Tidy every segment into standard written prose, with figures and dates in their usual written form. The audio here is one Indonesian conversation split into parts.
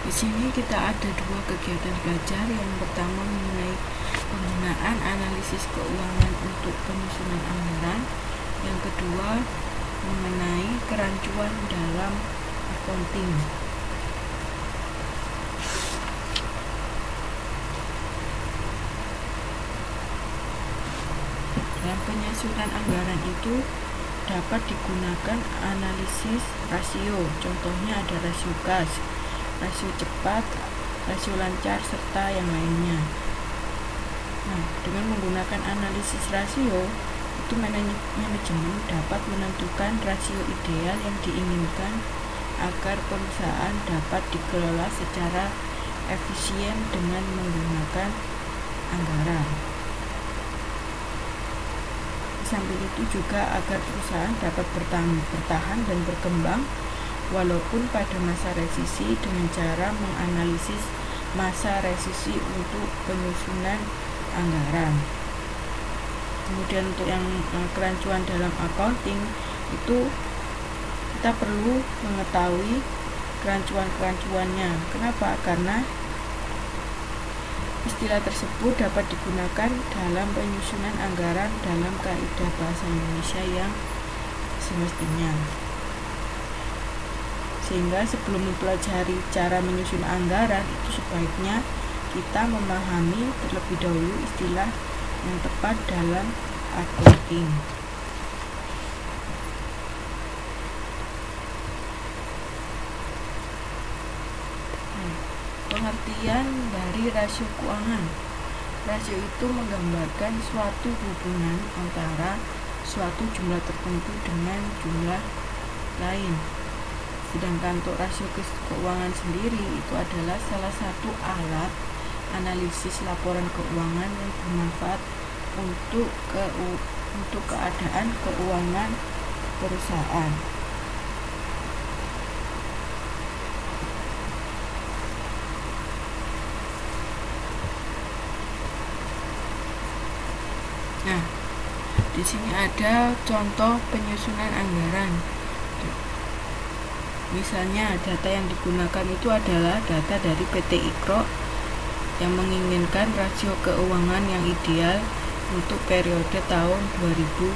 Di sini kita ada dua kegiatan belajar. Yang pertama mengenai penggunaan analisis keuangan untuk penyusunan anggaran. Yang kedua mengenai kerancuan dalam accounting. Dalam penyusunan anggaran itu dapat digunakan analisis rasio. Contohnya ada rasio kas, rasio cepat, rasio lancar, serta yang lainnya. Nah, dengan menggunakan analisis rasio, itu manajemen dapat menentukan rasio ideal yang diinginkan agar perusahaan dapat dikelola secara efisien dengan menggunakan anggaran. Di samping itu juga agar perusahaan dapat bertahan dan berkembang walaupun pada masa resesi dengan cara menganalisis masa resesi untuk penyusunan anggaran. Kemudian untuk yang kerancuan dalam accounting itu kita perlu mengetahui kerancuan-kerancuannya. Kenapa? Karena istilah tersebut dapat digunakan dalam penyusunan anggaran dalam kaidah bahasa Indonesia yang semestinya. Sehingga sebelum mempelajari cara menyusun anggaran itu sebaiknya kita memahami terlebih dahulu istilah yang tepat dalam accounting. Pengertian dari rasio keuangan. Rasio itu menggambarkan suatu hubungan antara suatu jumlah tertentu dengan jumlah lain. Sedangkan untuk rasio keuangan sendiri itu adalah salah satu alat analisis laporan keuangan yang bermanfaat untuk keadaan keuangan perusahaan. Nah, di sini ada contoh penyusunan anggaran. Misalnya data yang digunakan itu adalah data dari PT Ikro yang menginginkan rasio keuangan yang ideal untuk periode tahun 2001.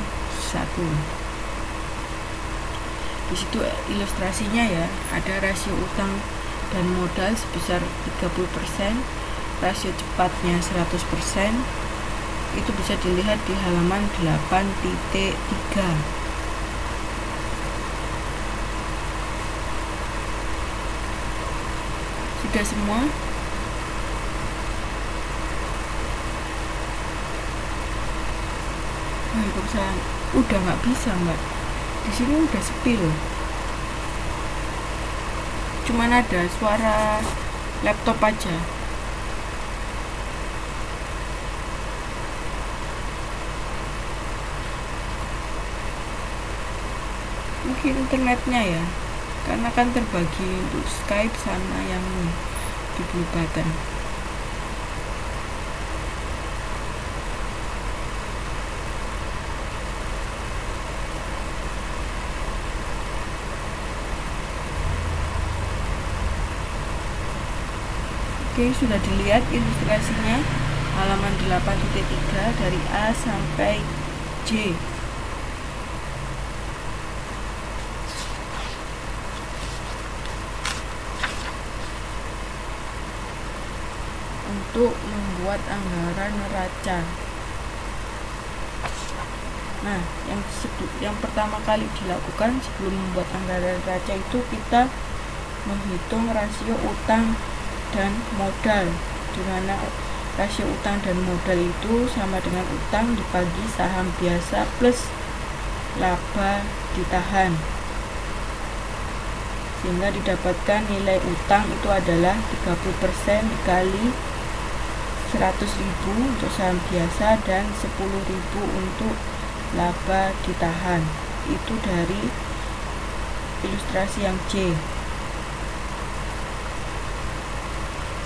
Di situ ilustrasinya ya, ada rasio utang dan modal sebesar 30%, rasio cepatnya 100%. Itu bisa dilihat di halaman 8.3. Sudah semua? Waalaikumsalam. Udah nggak bisa mbak. Di sini udah sepi loh. Cuman ada suara laptop aja. Mungkin internetnya ya, karena kan terbagi untuk Skype sama yang di Blue Button. Oke, sudah dilihat ilustrasinya halaman 8.3 dari A sampai J. Untuk membuat anggaran neraca. Nah, yang pertama kali dilakukan sebelum membuat anggaran neraca itu kita menghitung rasio utang dan modal, di mana rasio utang dan modal itu sama dengan utang dibagi saham biasa plus laba ditahan, sehingga didapatkan nilai utang itu adalah 30% dikali 100.000 untuk saham biasa dan 10.000 untuk laba ditahan. Itu dari ilustrasi yang C.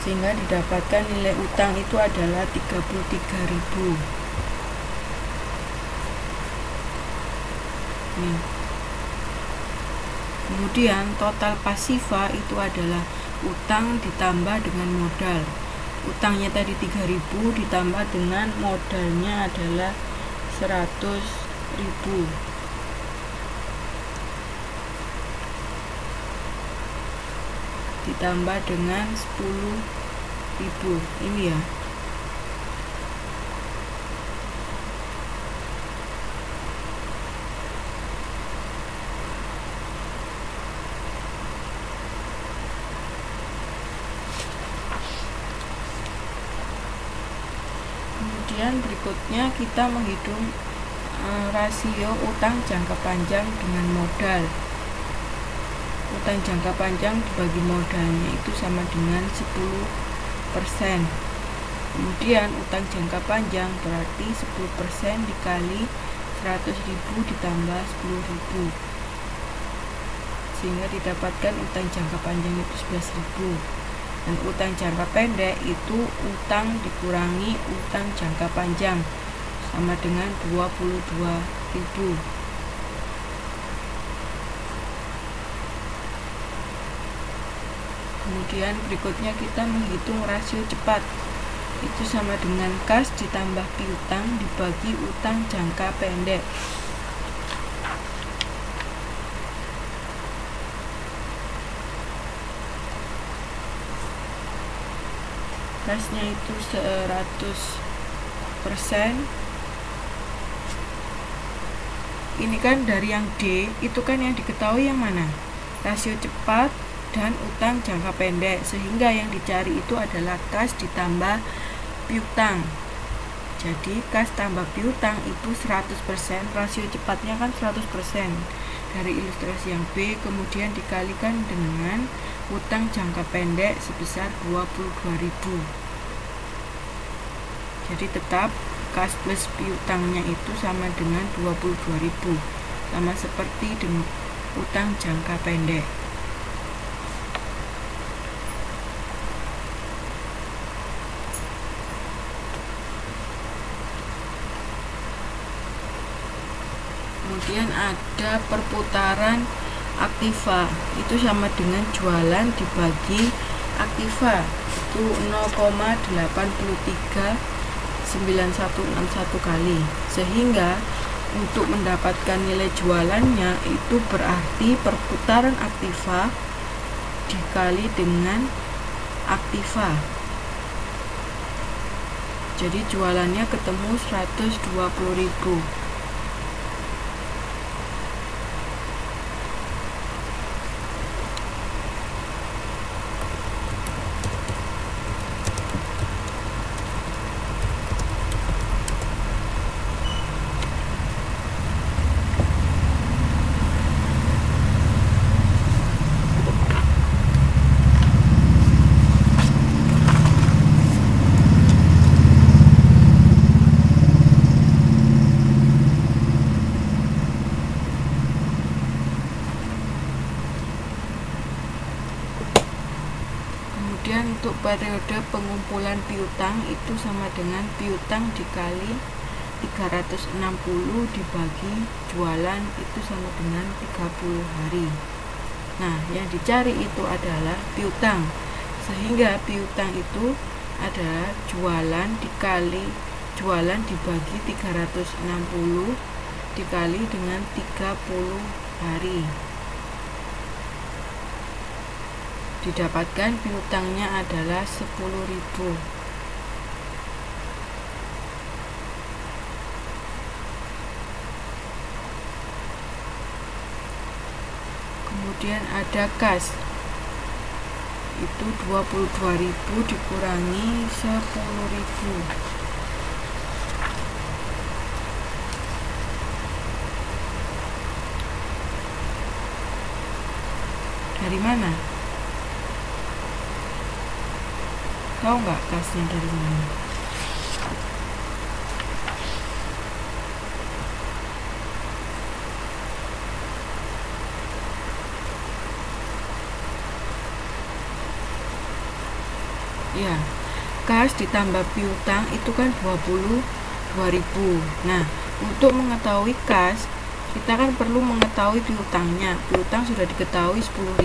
Sehingga didapatkan nilai utang itu adalah 33.000. Kemudian total pasifa itu adalah utang ditambah dengan modal. Utangnya tadi 3.000 ditambah dengan modalnya adalah 100.000. Ditambah dengan 10.000. Ini ya. Kemudian berikutnya kita menghitung rasio utang jangka panjang dengan modal. Utang jangka panjang dibagi modalnya itu sama dengan 10%. Kemudian utang jangka panjang berarti 10% dikali 100.000 ditambah 10.000, sehingga didapatkan utang jangka panjang itu 11.000. Dan utang jangka pendek itu utang dikurangi utang jangka panjang sama dengan 22.000. Kemudian berikutnya kita menghitung rasio cepat. Itu sama dengan kas ditambah piutang dibagi utang jangka pendek. Kasnya itu 100%. Ini kan dari yang D, itu kan yang diketahui yang mana? Rasio cepat dan utang jangka pendek, sehingga yang dicari itu adalah kas ditambah piutang. Jadi kas tambah piutang itu 100%, rasio cepatnya kan 100% dari ilustrasi yang B, kemudian dikalikan dengan utang jangka pendek sebesar 22.000. Jadi tetap kas plus piutangnya itu sama dengan 22.000, sama seperti dengan utang jangka pendek. Kemudian ada perputaran aktiva, itu sama dengan jualan dibagi aktiva, itu 0,839161 kali, sehingga untuk mendapatkan nilai jualannya itu berarti perputaran aktiva dikali dengan aktiva. Jadi jualannya ketemu 120.000. Kemudian untuk periode pengumpulan piutang itu sama dengan piutang dikali 360 dibagi jualan itu sama dengan 30 hari. Nah, yang dicari itu adalah piutang, sehingga piutang itu adalah jualan dibagi 360 dikali dengan 30 hari. Didapatkan piutangnya adalah 10.000. Kemudian ada kas, itu 22.000 dikurangi 10.000. Dari mana? Tahu nggak kasnya dari mana? Ya, kas ditambah piutang itu kan 22.000. Nah, untuk mengetahui kas kita kan perlu mengetahui piutangnya. Piutang sudah diketahui 10.000.